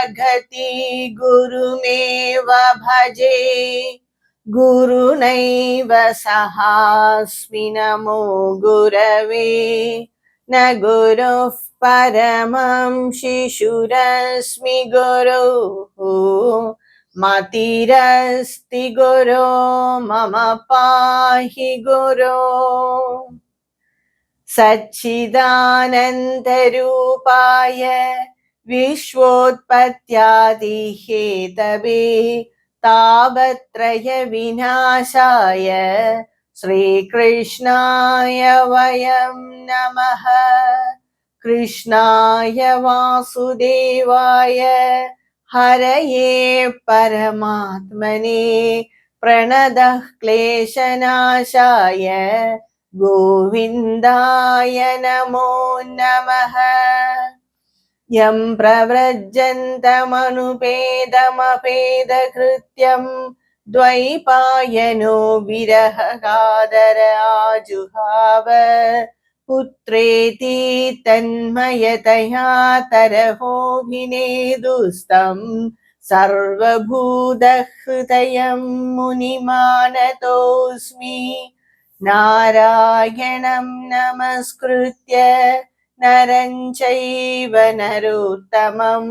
Sharaghati Gurumeva Bhaje Gurunaiva Sahasmi Namo Gurave Na Guru Paramam Shishurasmi Guru Matirasti Guru Mama Pahi Guru Satchidanandarupaya Vishwotpatyadihetave Tabatraya Vinashaya Sri Krishnaya Vayam Namaha Krishnaya Vasudevaya Haraye Paramatmane Pranadah Kleshanashaya Govindaya Namo Namaha Yam Pravrajjantamανupedamapedakrityam Dvaipayano Virahakadara Ajuhava Putreti Tanmayataya Taraho Vinedustam Sarvabhudahritayam Munimanatosmi Narayanam Namaskritya Naranchaiva Narottamam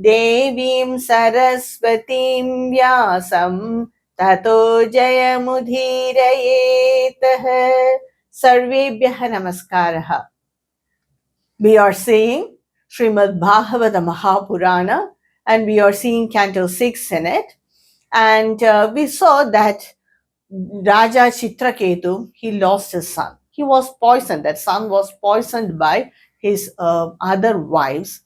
Devim Saraswatim Vyasam Tato Jayamudhirayetah Sarvebhyaha Namaskaraha. We are saying Srimad Bhagavada Purana and we are seeing Canto 6 in it. And we saw that Raja Chitraketu, he lost his son. He was poisoned. That son was poisoned by his other wives.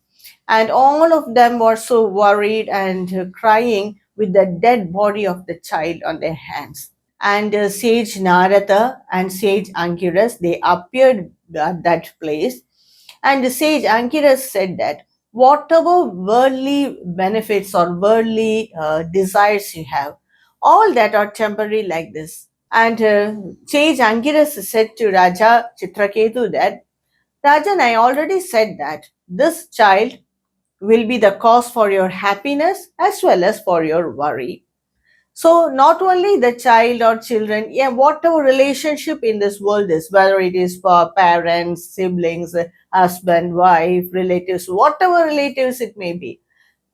And all of them were so worried and crying with the dead body of the child on their hands. And Sage Narada and Sage Angiras, they appeared at that place. And Sage Angiras said that whatever worldly benefits or worldly desires you have, all that are temporary like this. And Sage Angiras said to Raja Chitraketu that, Rajan, I already said that this child will be the cause for your happiness as well as for your worry. So not only the child or children, yeah, whatever relationship in this world is, whether it is for parents, siblings, husband, wife, relatives, whatever relatives it may be,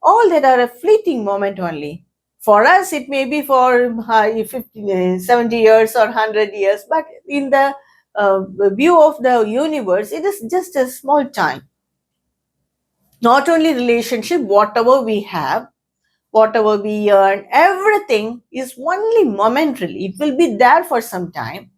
all that are a fleeting moment only. For us, it may be for 50, 70 years or 100 years, but in the view of the universe, it is just a small time. Not only relationship, whatever we have, whatever we earn, everything is only momentarily. It will be there for some time.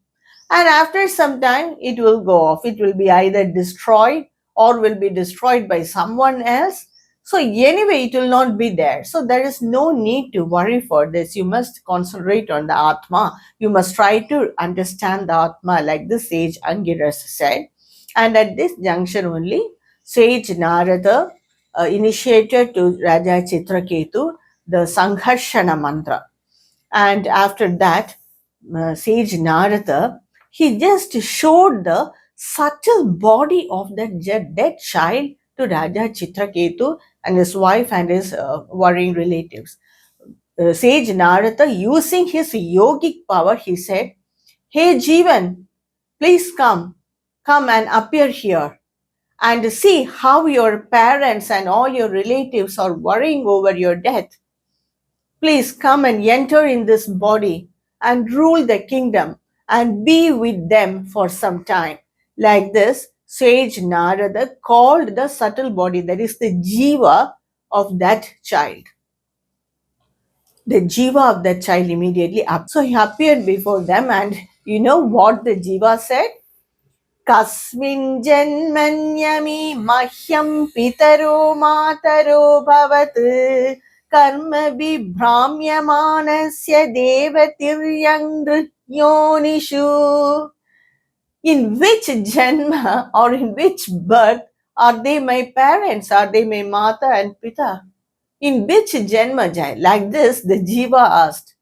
And after some time, it will go off. It will be either destroyed or will be destroyed by someone else. So anyway, it will not be there. So there is no need to worry for this. You must concentrate on the Atma. You must try to understand the Atma, like the sage Angiras said. And at this junction only, Sage Narada initiated to Raja Chitraketu the Sangharshana mantra. And after that, Sage Narada, he just showed the subtle body of that dead child to Raja Chitraketu and his wife and his worrying relatives. Sage Narada, using his yogic power, he said, Hey Jeevan, please come and appear here and see how your parents and all your relatives are worrying over your death. Please come and enter in this body and rule the kingdom and be with them for some time. Like this, Sage Narada called the subtle body, that is the jiva of that child. The jiva of that child immediately up. So he appeared before them, and you know what the jiva said? Kasmin janmanyami mahyam pitaro mataro bhavat karma vibhramyamanasya devatiryang yonishu. In which janma or in which birth are they my parents? Are they my mata and pita? In which janma, Jai? Like this, the jiva asked.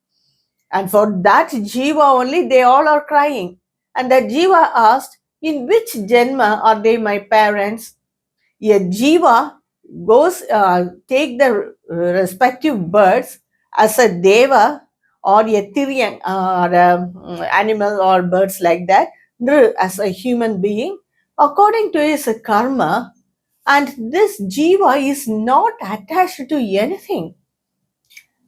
And for that jiva only, they all are crying. And that jiva asked, in which janma are they my parents? A jiva goes take the respective birds as a deva or a Tiryang or animal or birds like that, as a human being, according to his karma, and this jiva is not attached to anything.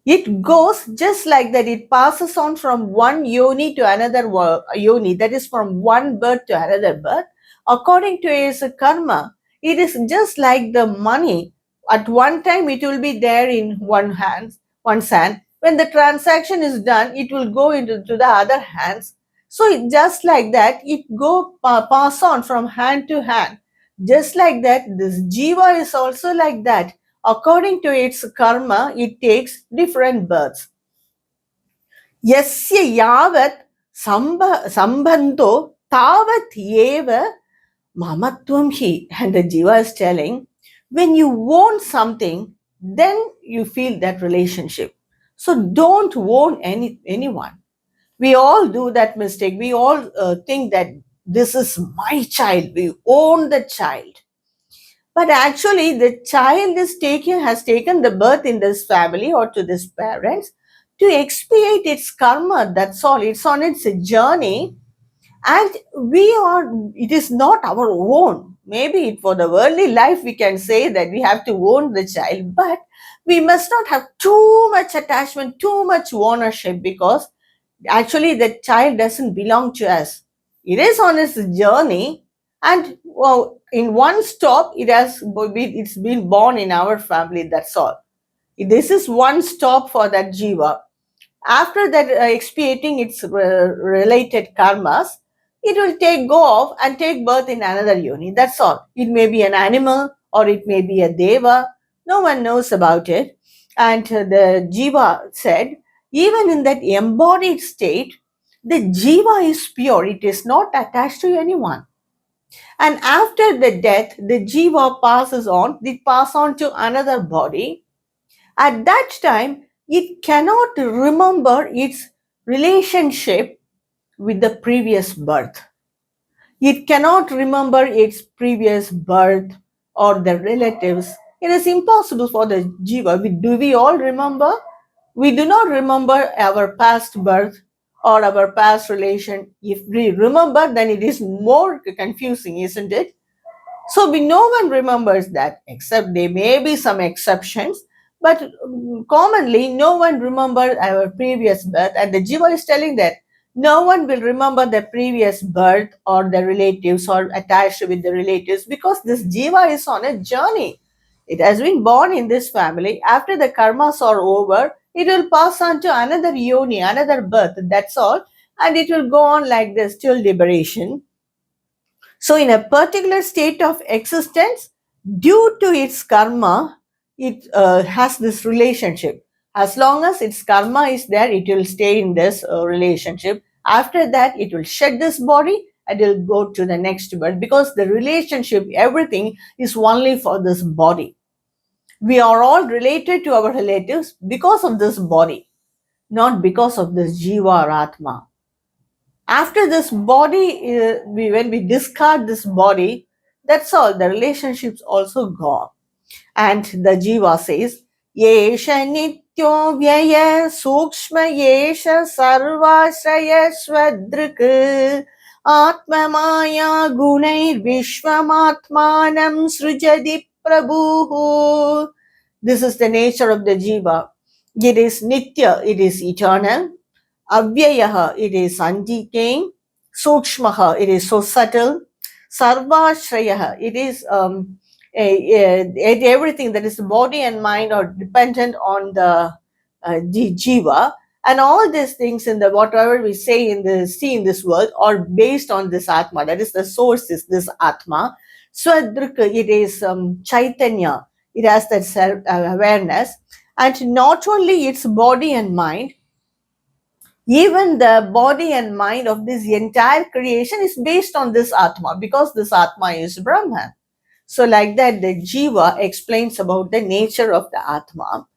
It goes just like that. It passes on from one yoni to another yoni, that is from one birth to another birth, according to his karma. It is just like the money. At one time, it will be there in one's hand. When the transaction is done, it will go into to the other hands. So just like that, it pass on from hand to hand. Just like that, this jiva is also like that. According to its karma, it takes different births. Yasya yavat sambandho tavat eva mamatvam hi. And the jiva is telling, when you want something, then you feel that relationship. So don't own anyone. We all do that mistake. We all think that this is my child. We own the child. But actually, the child has taken the birth in this family or to this parents to expiate its karma. That's all. It's on its journey, and it is not our own. Maybe for the worldly life, we can say that we have to own the child, but we must not have too much attachment, too much ownership, because actually the child doesn't belong to us. It is on its journey, and in one stop it's been born in our family. That's all. This is one stop for that jiva. After that, expiating its related karmas, it will go off and take birth in another yoni. That's all. It may be an animal or it may be a deva. No one knows about it. And the jiva said, even in that embodied state, the jiva is pure. It is not attached to anyone. And after the death, the jiva passes on. It passes on to another body. At that time, it cannot remember its relationship with the previous birth. It cannot remember its previous birth or the relatives. It is impossible for the jiva. Do we all remember? We do not remember our past birth or our past relation. If we remember, then it is more confusing, isn't it? So no one remembers that, except there may be some exceptions, but commonly no one remembers our previous birth, and the jiva is telling that no one will remember the previous birth or the relatives or attached with the relatives, because this jiva is on a journey. It has been born in this family. After the karmas are over, it will pass on to another yoni, another birth. That's all. And it will go on like this till liberation. So, in a particular state of existence, due to its karma, it has this relationship. As long as its karma is there, it will stay in this relationship. After that, it will shed this body and it will go to the next birth, because the relationship, everything is only for this body. We are all related to our relatives because of this body, not because of this jiva or atma. After this body, when we discard this body, that's all. The relationships also gone. And the jiva says, Yesha nityo vyaya sukshma yesha sarvashraya swadrik atma maya gunair vishwamatmanam srujadi prabhu. This is the nature of the jiva. It is nitya, it is eternal. Avyayaha, it is undecaying. Sukshmaha, it is so subtle. Sarvashrayaha, it is everything that is body and mind are dependent on the jiva. And all these things in the whatever we say see in this world are based on this atma. That is, the source is this atma. Swadrika, it is chaitanya. It has that self awareness, and not only its body and mind, even the body and mind of this entire creation is based on this atma, because this atma is Brahman. So like that, the jiva explains about the nature of the atma.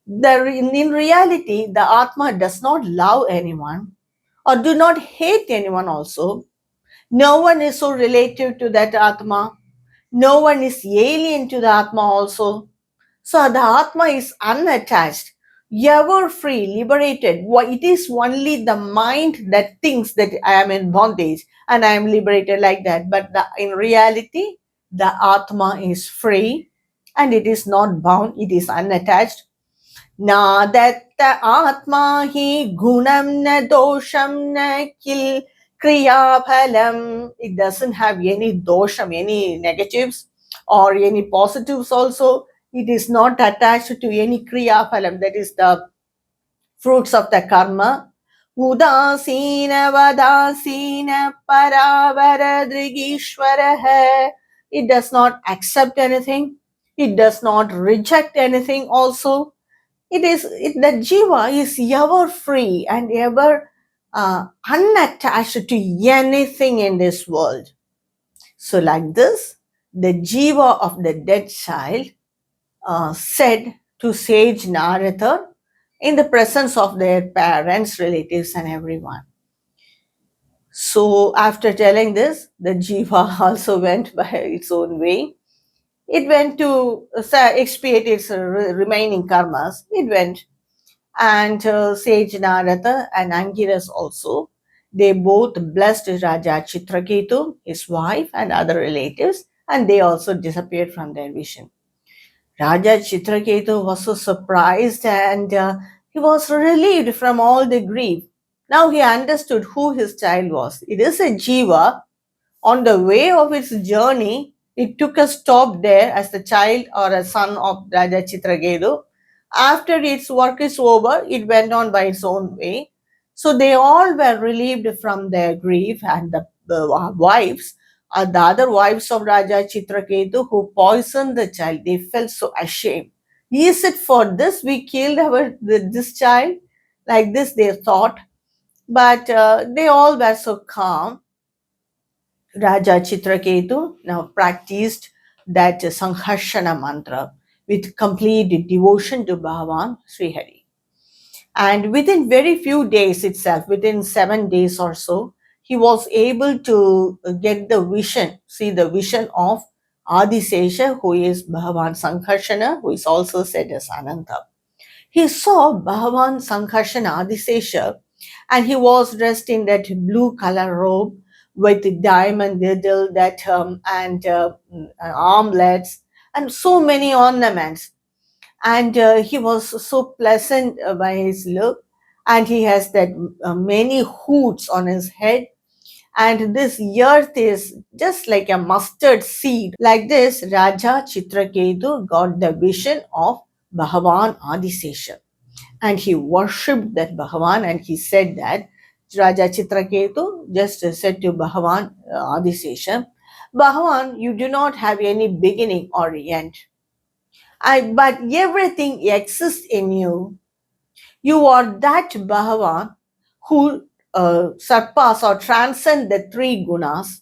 In reality, the atma does not love anyone or do not hate anyone also. No one is so relative to that atma. No one is alien to the Atma also. So the Atma is unattached, ever free, liberated. It is only the mind that thinks that I am in bondage and I am liberated like that. But in reality, the Atma is free and it is not bound, it is unattached. Na datta Atma hi gunam na dosham na kil kriya phalam. It doesn't have any dosham, any negatives or any positives also. It is not attached to any kriya phalam, that is the fruits of the karma. Udasina vadasina paravara drigishwara hai. It does not accept anything. It does not reject anything also. The jiva is ever free and ever unattached to anything in this world. So like this, the jiva of the dead child said to sage Narada in the presence of their parents, relatives and everyone. So after telling this, the jiva also went by its own way. It went to expiate its remaining karmas. It went, and Sage Narada and Angiras also, they both blessed Raja Chitraketu, his wife and other relatives, and they also disappeared from their vision. Raja Chitraketu was so surprised and he was relieved from all the grief. Now he understood who his child was. It is a jiva. On the way of its journey, it took a stop there as the child or a son of Raja Chitraketu. After its work is over, it went on by its own way. So they all were relieved from their grief, and the wives, the other wives of Raja Chitraketu who poisoned the child, they felt so ashamed. Is it for this we killed this child? Like this they thought. But they all were so calm. Raja Chitraketu now practiced that Sangharshana mantra with complete devotion to Bhagavan Sri Hari. And within very few days itself, within 7 days or so, he was able to get the vision, see the vision of Adisesha, who is Bhagavan Sangharshana, who is also said as Ananta. He saw Bhagavan Sangharshana Adisesha, and he was dressed in that blue color robe with the diamond girdle and armlets and so many ornaments. And he was so pleasant by his look, and he has that many hoods on his head, and this earth is just like a mustard seed. Like this, Raja Chitraketu got the vision of Bhagavan Adisesha, and he worshipped that Bhagavan, and he said that Raja Chitraketu just said to Bhagavan Adisesha, Bhagavan, you do not have any beginning or end. But everything exists in you. You are that Bhagavan who surpass or transcend the three gunas.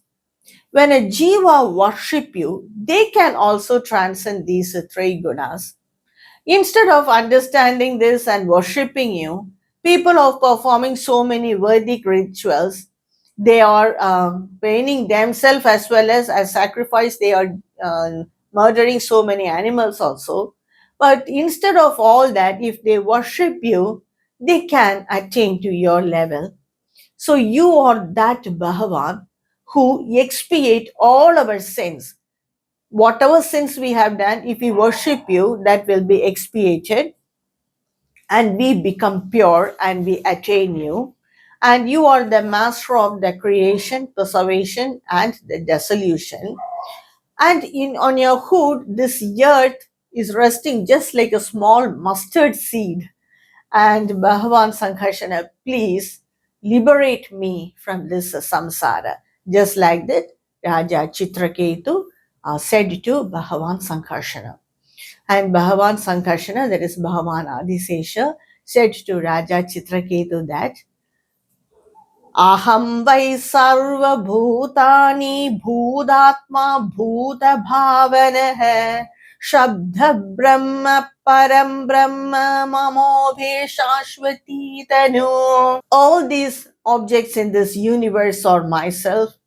When a jiva worship you, they can also transcend these three gunas. Instead of understanding this and worshipping you, people are performing so many Vedic rituals. They are paining themselves as well as sacrifice. They are murdering so many animals also. But instead of all that, if they worship you, they can attain to your level. So you are that Bhagavan who expiate all our sins. Whatever sins we have done, if we worship you, that will be expiated and we become pure and we attain you. And you are the master of the creation, preservation, and the dissolution. And on your hood, this earth is resting just like a small mustard seed. And Bhagavan Sangharshana, please liberate me from this samsara. Just like that, Raja Chitraketu said to Bhagavan Sangharshana. And Bhagavan Sangharshana, that is Bhagavan Adisesha, said to Raja Chitraketu that Aham vai sarva bhutani bhudatma bhuta bhavana hai Shabdha Brahma Param Brahma Mamobhe Shashvati Tanu. All these objects in this universe are myself.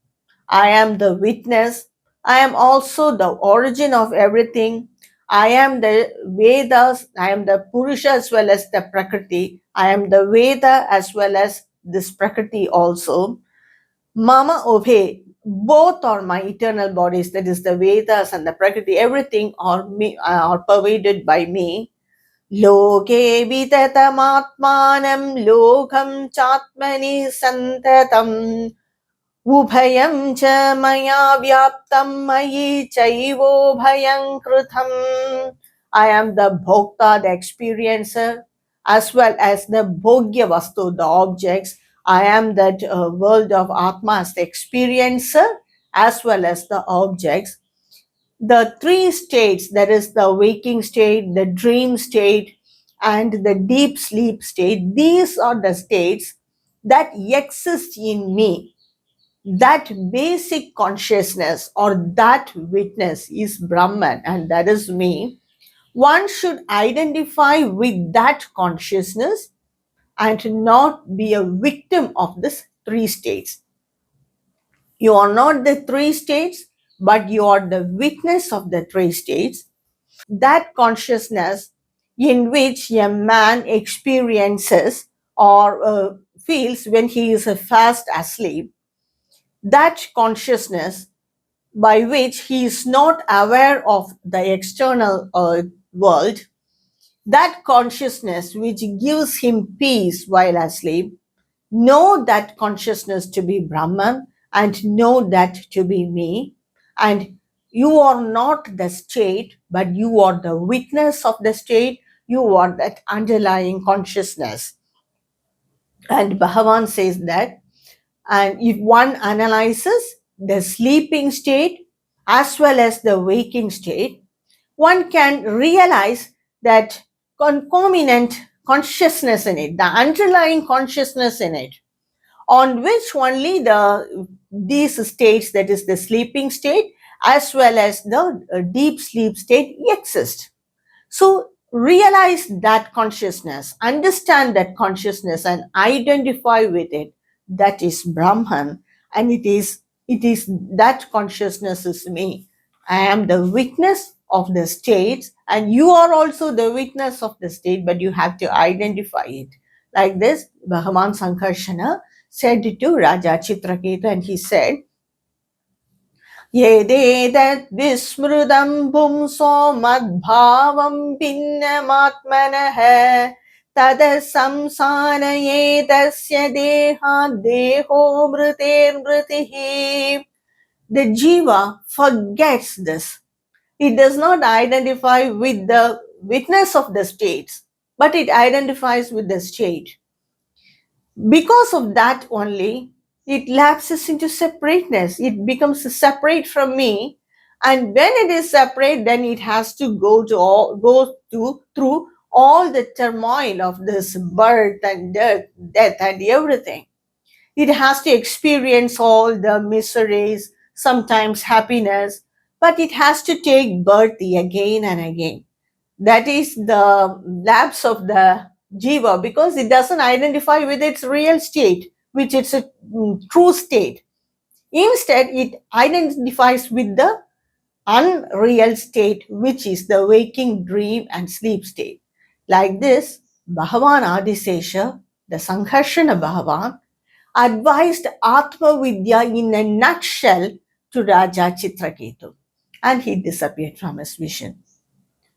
I am the witness. I am also the origin of everything. I am the Vedas, I am the Purusha as well as the Prakriti. I am the Veda as well as this Prakriti also. Mama Obhe, both are my eternal bodies, that is the Vedas and the Prakriti, everything are pervaded by me. Loke vitatamatmanam lokam chatmani santatam Ubhayam cha maya vyaptam mayi chaivo bhayam krutham. I am the bhokta, the experiencer, as well as the bhogya vastu, the objects. I am that world of Atma as the experiencer, as well as the objects. The three states, that is the waking state, the dream state, and the deep sleep state, these are the states that exist in me. That basic consciousness or that witness is Brahman, and that is me. One should identify with that consciousness and not be a victim of these three states. You are not the three states, but you are the witness of the three states. That consciousness in which a man experiences or feels when he is fast asleep, that consciousness by which he is not aware of the external world, that consciousness which gives him peace while asleep, know that consciousness to be Brahman and know that to be me. And you are not the state, but you are the witness of the state. You are that underlying consciousness. And Bhagavan says that, and if one analyzes the sleeping state as well as the waking state, one can realize that concomitant consciousness in it, the underlying consciousness in it, on which only these states, that is the sleeping state as well as the deep sleep state, exist. So realize that consciousness, understand that consciousness and identify with it. That is Brahman, and it is that consciousness is me. I am the witness of the states, and you are also the witness of the state, but you have to identify it. Like this, Bhagavan Sankarshana said to Raja Chitraketu, and he said, येदेतद् विस्मृतं पुंसो मद्भावं भिन्नमात्मनः ततः संसारयेतस्य देहात् देहो मृतेर्मृतिः. The jiva forgets this. It does not identify with the witness of the states, but it identifies with the state. Because of that only, it lapses into separateness. It becomes separate from me, and when it is separate, then it has to go through all the turmoil of this birth and death and everything. It has to experience all the miseries, sometimes happiness, but it has to take birth again and again. That is the lapse of the jiva, because it doesn't identify with its real state, which is a true state. Instead, it identifies with the unreal state, which is the waking, dream, and sleep state. Like this, Bhagavan Adisesha, the Sangharshana Bhagavan, advised Atma Vidya in a nutshell to Raja Chitraketu, and he disappeared from his vision.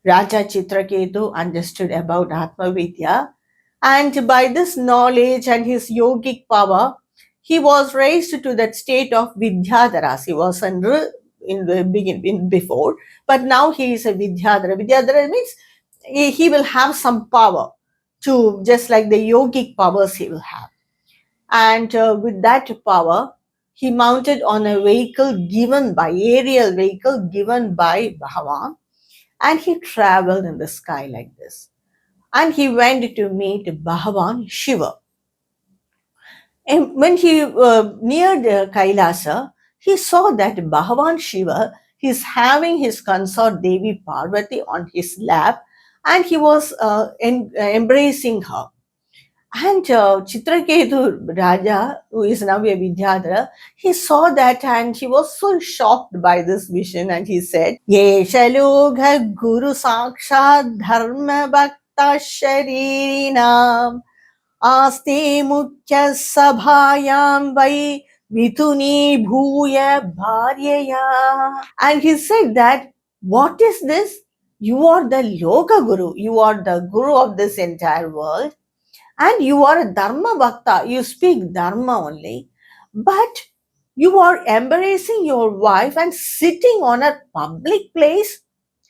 Raja Chitraketu understood about Atma Vidya, and by this knowledge and his yogic power, he was raised to that state of Vidyadharas. He was in the beginning before, but now he is a Vidyadhara. Vidyadhara means he will have some power to, just like the yogic powers he will have. And with that power, he mounted on a aerial vehicle given by Bhagavan, and he traveled in the sky like this. And he went to meet Bhagavan Shiva. And when he neared Kailasa, he saw that Bhagavan Shiva is having his consort Devi Parvati on his lap, and he was embracing her. And Chitraketu Raja, who is now a Vidyadhara, he saw that and he was so shocked by this vision and he said, Yesha Logha Guru Sakshat Dharma Bhakta Sharirinam Aste Mukhya Sabhayam Vai Vituni Bhuya Bharyaya. And he said that, what is this? You are the Loka Guru. You are the Guru of this entire world. And you are a Dharma Bhakta. You speak Dharma only. But you are embracing your wife and sitting on a public place.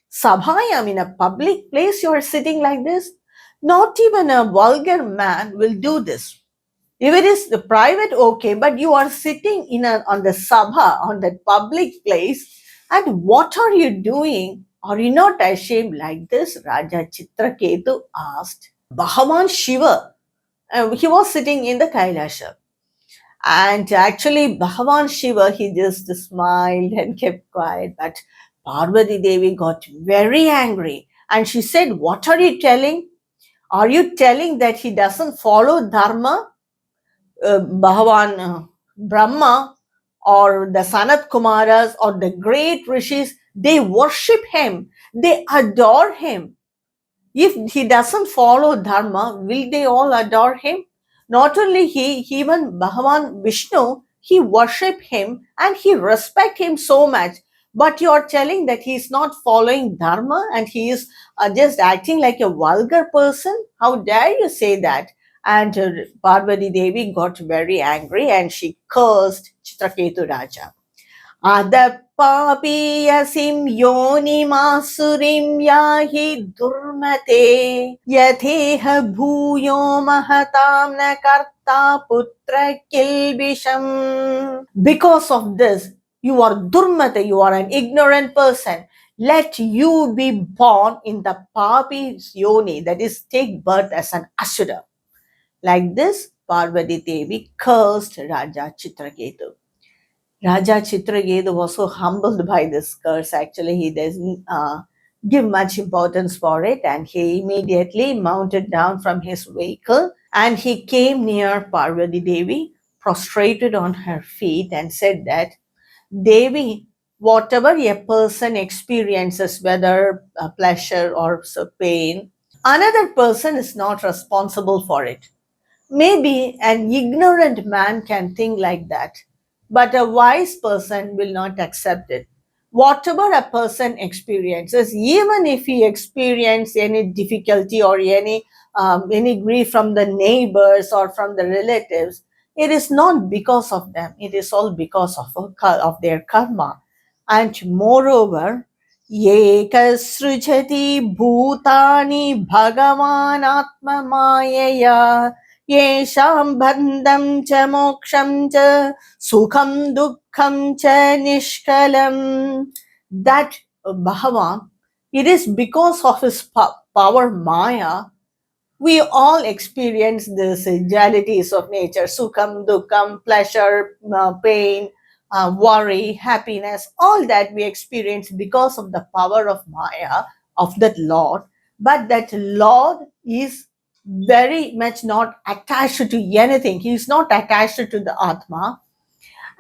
Sabhayam, in a public place, you are sitting like this. Not even a vulgar man will do this. If it is the private, okay, but you are sitting on the sabha, on that public place, and what are you doing? Are you not ashamed like this? Raja Chitraketu asked. Bhagavan Shiva, he was sitting in the Kailasha. And actually, Bhagavan Shiva, he just smiled and kept quiet. But Parvati Devi got very angry. And she said, what are you telling? Are you telling that he doesn't follow Dharma? Bhagavan Brahma or the Sanat Kumaras or the great rishis, they worship him, they adore him. If he doesn't follow Dharma, will they all adore him? Not only he, even Bhagavan Vishnu, he worship him and he respect him so much. But you are telling that he is not following Dharma and he is just acting like a vulgar person? How dare you say that? And Parvati Devi got very angry and she cursed Chitraketu Raja. Adapapiyasiം yonimasurim yahi durmate yatheha bhuyo mahatam na karta putra kilbisham. Because of this, you are durmate, you are an ignorant person. Let you be born in the papi yoni, that is, take birth as an asura. Like this, Parvati Devi cursed Raja Chitraketu. Raja Chitraketu was so humbled by this curse. Actually, he doesn't give much importance for it, and he immediately mounted down from his vehicle and he came near Parvati Devi, prostrated on her feet, and said that, Devi, whatever a person experiences, whether pleasure or pain, another person is not responsible for it. Maybe an ignorant man can think like that, but a wise person will not accept it. Whatever a person experiences, even if he experiences any difficulty or any grief from the neighbors or from the relatives, it is not because of them. It is all because of their karma. And moreover, Yekasrujati bhutani bhagavan atma mayaya येषां बन्धं च मोक्षं च सुखं दुःखं च निष्कलं. That Bhagavan, it is because of his power Maya, we all experience these dualities of nature, sukham, dukkam, pleasure, pain, worry, happiness, all that we experience because of the power of Maya, of that Lord. But that Lord is very much not attached to anything. He is not attached to the Atma.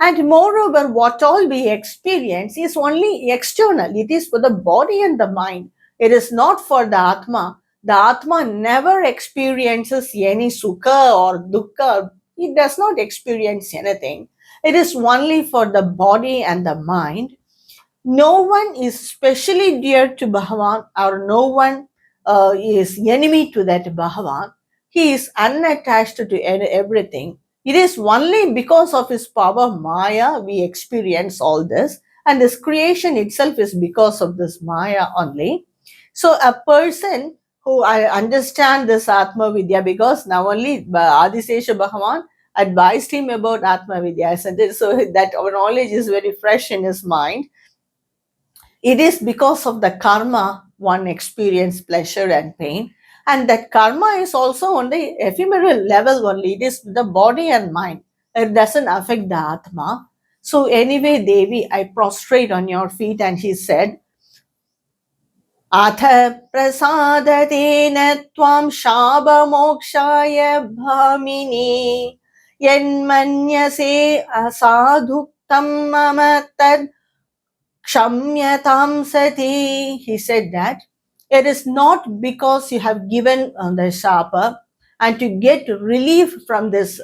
And moreover, what all we experience is only external. It is for the body and the mind. It is not for the Atma. The Atma never experiences any Sukha or Dukkha. It does not experience anything. It is only for the body and the mind. No one is specially dear to Bhagavan, or no one is enemy to that Bhagavan. He is unattached to everything. It is only because of his power Maya we experience all this, and this creation itself is because of this Maya only. So a person who I understand this Atma Vidya, because now only Adisesha Bhagavan advised him about Atma Vidya, so that our knowledge is very fresh in his mind. It is because of the karma one experiences pleasure and pain, and that karma is also on the ephemeral level only. It is the body and mind. It doesn't affect the Atma. So anyway, Devi, I prostrate on your feet, and he said, Atha prasadadena tvam shabamokshaya bhamini yanmanyase asadhuktam mama tad kshamyatam sati. He said that it is not because you have given the shapa and to get relief from this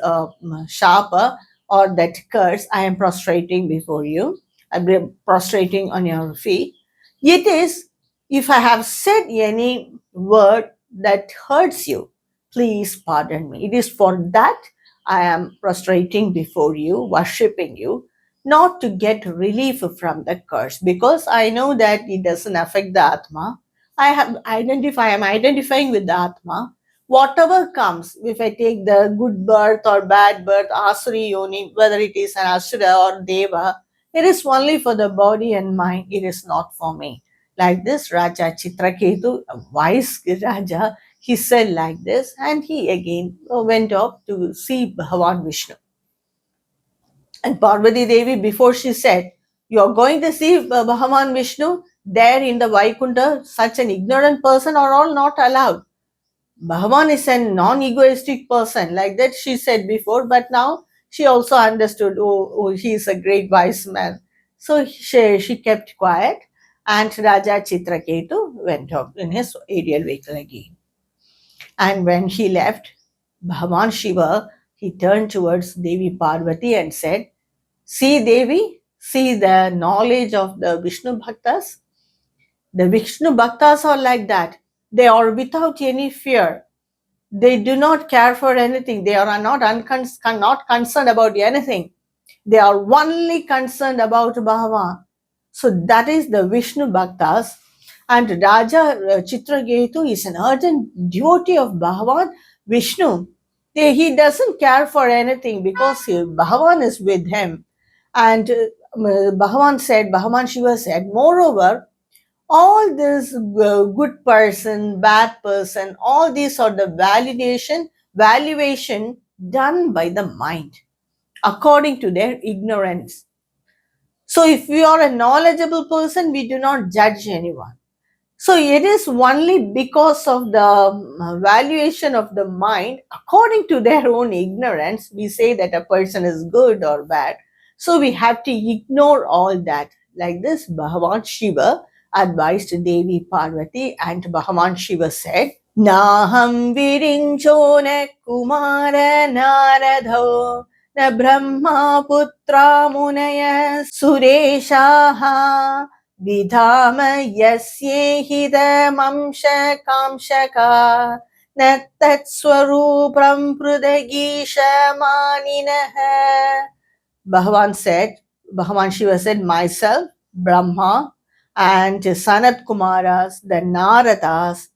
shapa or that curse, I am prostrating before you. I'm prostrating on your feet. It is if I have said any word that hurts you, please pardon me. It is for that I am prostrating before you, worshipping you, not to get relief from the curse, because I know that it doesn't affect the Atma. I'm identifying with the Atma. Whatever comes, if I take the good birth or bad birth, Asuri Yoni, whether it is an Asura or Deva, it is only for the body and mind, it is not for me. Like this, Raja Chitraketu, a wise Raja, he said like this, and he again went off to see Bhagavan Vishnu. And Parvati Devi, before she said, you are going to see Bhagavan Vishnu there in the Vaikunta, such an ignorant person are all not allowed. Bhagavan is a non-egoistic person, like that she said before, but now she also understood, he is a great wise man. So she kept quiet, and Raja Chitraketu went off in his aerial vehicle again. And when he left, Bhagavan Shiva, he turned towards Devi Parvati and said, see, Devi, see the knowledge of the Vishnu Bhaktas. The Vishnu Bhaktas are like that. They are without any fear. They do not care for anything. They are not concerned about anything. They are only concerned about Bhagavan. So that is the Vishnu Bhaktas. And Raja Chitraketu is an ardent devotee of Bhagavan Vishnu. He doesn't care for anything because Bhagavan is with him. And Bhagavan Shiva said, moreover, all this good person, bad person, all these are the valuation done by the mind according to their ignorance. So if we are a knowledgeable person, we do not judge anyone. So it is only because of the valuation of the mind, according to their own ignorance, we say that a person is good or bad. So we have to ignore all that. Like this, Bhagavan Shiva advised Devi Parvati, and Bhagavan Shiva said, Naham virincho na kumara naradho na brahma putra munaya sureshaha विधाम यस्येहिदमंश कांशका न तत्स्वरूपं पृथगीशमानिनः. Bhagavan said, Bhagavan Shiva said, myself, Brahma, and Sanat Kumaras, the Naradas,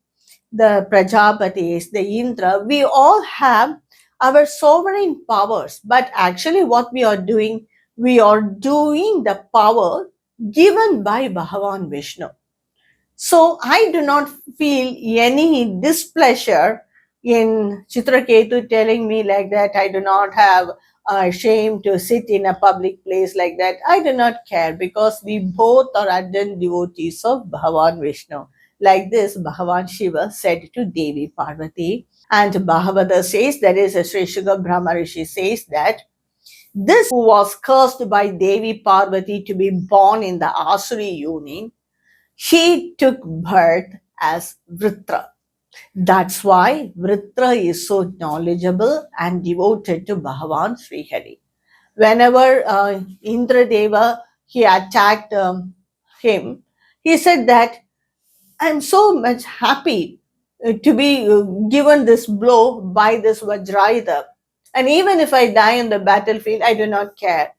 the Prajapatis, the Indra, we all have our sovereign powers. But actually what we are doing the power given by Bhagavan Vishnu. So I do not feel any displeasure in Chitraketu telling me like that. I do not have shame to sit in a public place like that. I do not care because we both are ardent devotees of Bhagavan Vishnu. Like this, Bhagavan Shiva said to Devi Parvati. And Bhagavada says, that is, Sage Suka Brahmarishi says that this who was cursed by Devi Parvati to be born in the Asuri Yoni, he took birth as Vritra. That's why Vritra is so knowledgeable and devoted to Bhagavan Sri Hari. Whenever Indra Deva, he attacked him, he said that I'm so much happy to be given this blow by this Vajrayudha. And even if I die on the battlefield, I do not care.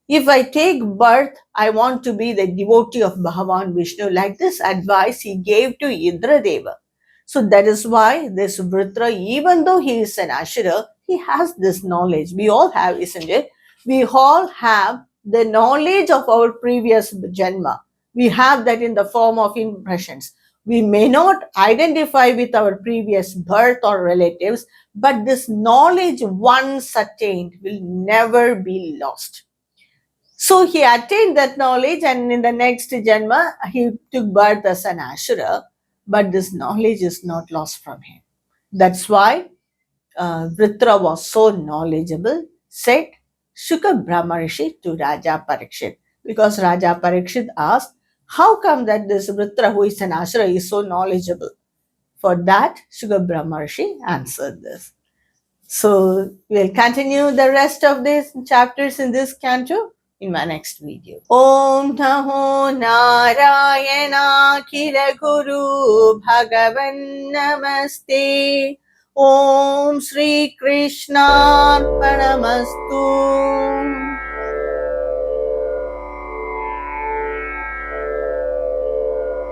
If I take birth, I want to be the devotee of Bhagavan Vishnu. Like this advice he gave to Indra Deva. So that is why this Vritra, even though he is an Ashura, he has this knowledge. We all have, isn't it? We all have the knowledge of our previous Janma. We have that in the form of impressions. We may not identify with our previous birth or relatives, but this knowledge once attained will never be lost. So he attained that knowledge, and in the next Janma, he took birth as an Ashura. but this knowledge is not lost from him. That's why Vritra was so knowledgeable, said Suka Brahmarishi to Raja Parikshit. Because Raja Parikshit asked, how come that this Vritra, who is an Ashura, is so knowledgeable? For that, Suka Brahmarishi answered this. So we'll continue the rest of these chapters in this canto in my next video. Om Namo Narayana Kira Guru Bhagavan Namaste. Om Shri Krishna Arpanamastu.